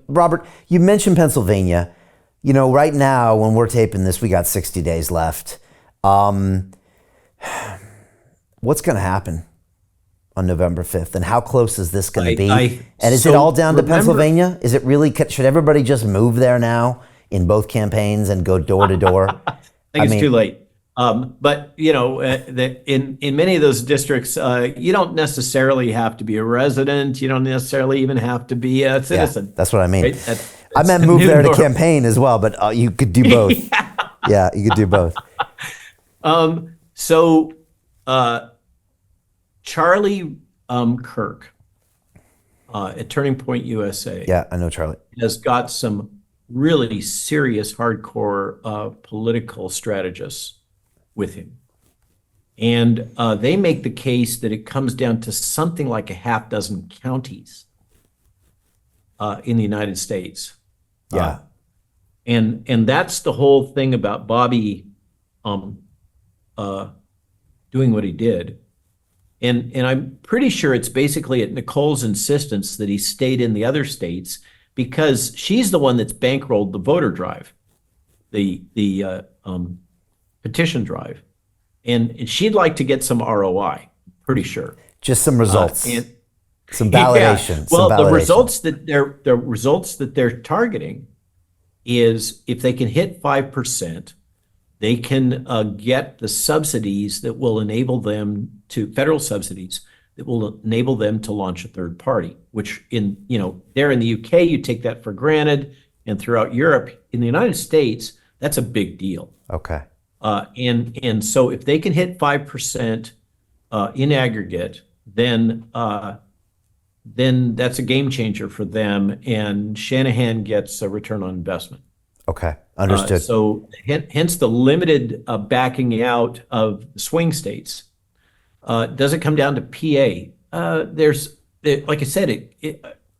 Robert, you mentioned Pennsylvania. Right now when we're taping this, we got 60 days left. What's going to happen on November 5th, and how close is this going to be? And is it all down to Pennsylvania? Is it really? Should everybody just move there now in both campaigns and go door to door? I think it's too late. But in many of those districts, you don't necessarily have to be a resident. You don't necessarily even have to be a citizen. Yeah, that's what I mean. Right? I meant move there to campaign as well, but you could do both. Yeah, you could do both. So Charlie Kirk at Turning Point USA. Yeah, I know Charlie. Has got some really serious, hardcore political strategists with him. And they make the case that it comes down to something like a half dozen counties in the United States. Yeah. And that's the whole thing about Bobby doing what he did. And I'm pretty sure it's basically at Nicole's insistence that he stayed in the other states, because she's the one that's bankrolled the voter drive, the petition drive. And she'd like to get some ROI, pretty sure. Just some results. Some validation. Yeah. Well, some validation. the results that they're targeting is if they can hit 5%, they can get the subsidies that will enable them to, federal subsidies that will enable them to launch a third party, which there in the UK, you take that for granted, and throughout Europe. In the United States, that's a big deal. Okay. And so if they can hit 5% in aggregate, then that's a game changer for them, and Shanahan gets a return on investment. Okay, understood. So hence the limited backing out of the swing states. Does it come down to PA? Like I said,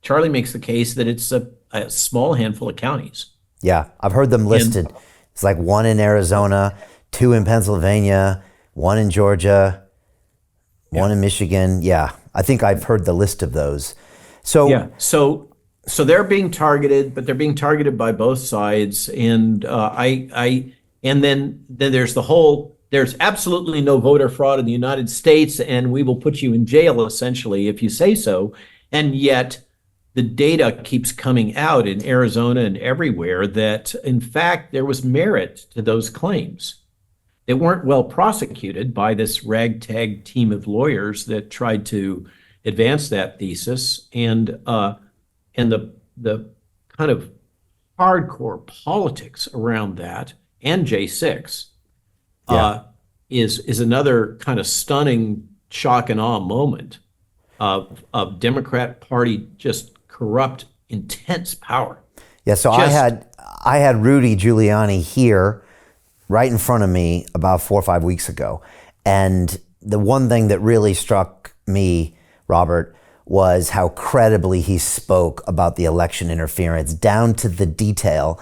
Charlie makes the case that it's a small handful of counties. Yeah, I've heard them listed. It's like 1 in Arizona, 2 in Pennsylvania, 1 in Georgia, 1 in Michigan. Yeah, I think I've heard the list of those. So yeah, so they're being targeted, but they're being targeted by both sides. And and then there's the whole, there's absolutely no voter fraud in the United States, and we will put you in jail essentially if you say so. And yet the data keeps coming out in Arizona and everywhere that in fact there was merit to those claims. They weren't well prosecuted by this ragtag team of lawyers that tried to advance that thesis, and the kind of hardcore politics around that, and J6 is another kind of stunning shock and awe moment of Democrat Party just corrupt, intense power. Yeah, so I had Rudy Giuliani here right in front of me about 4 or 5 weeks ago. And the one thing that really struck me, Robert, was how credibly he spoke about the election interference down to the detail.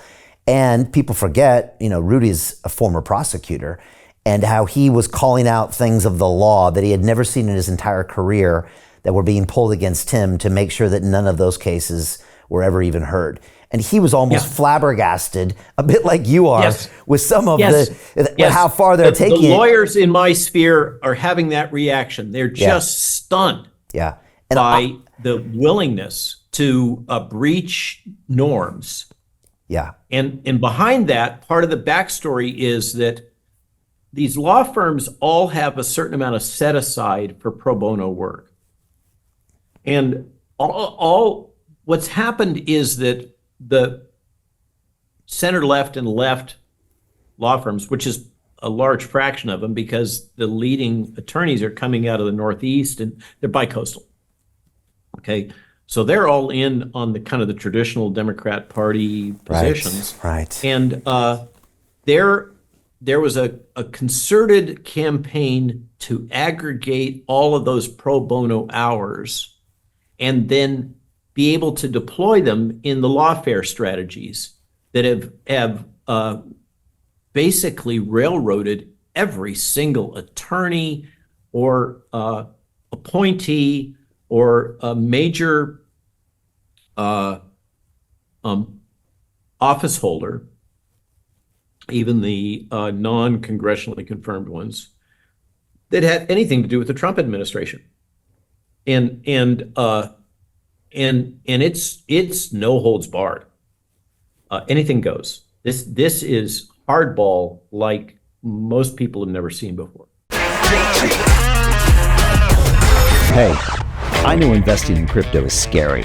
And people forget, Rudy's a former prosecutor, and how he was calling out things of the law that he had never seen in his entire career that were being pulled against him to make sure that none of those cases were ever even heard. And he was almost flabbergasted, a bit like you are, with some of how far they're taking it. The lawyers in my sphere are having that reaction. They're just stunned by the willingness to breach norms. Yeah. And behind that, part of the backstory is that these law firms all have a certain amount of set aside for pro bono work. And all what's happened is that the center left and left law firms, which is a large fraction of them because the leading attorneys are coming out of the Northeast and they're bicoastal. Okay. So they're all in on the kind of the traditional Democrat Party positions. Right. And there was a concerted campaign to aggregate all of those pro bono hours and then be able to deploy them in the lawfare strategies that have basically railroaded every single attorney or appointee or a major office holder, even the non-congressionally confirmed ones, that had anything to do with the Trump administration. And it's no holds barred. Anything goes. This is hardball like most people have never seen before. Hey, I know investing in crypto is scary.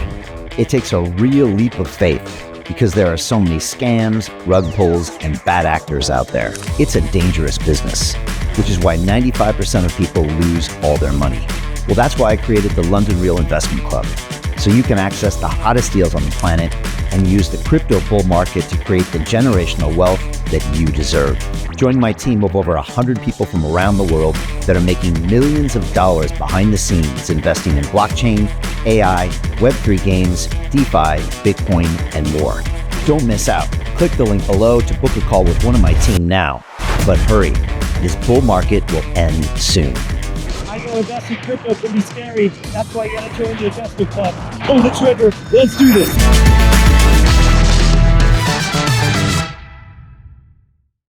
It takes a real leap of faith because there are so many scams, rug pulls, and bad actors out there. It's a dangerous business, which is why 95% of people lose all their money. Well, that's why I created the London Real Investment Club, so you can access the hottest deals on the planet and use the crypto bull market to create the generational wealth that you deserve. Join my team of over 100 people from around the world that are making millions of dollars behind the scenes investing in blockchain, AI, Web3 games, DeFi, Bitcoin, and more. Don't miss out. Click the link below to book a call with one of my team now. But hurry, this bull market will end soon. I know investing in crypto can be scary. That's why you gotta join the investment club. Pull the trigger. Let's do this.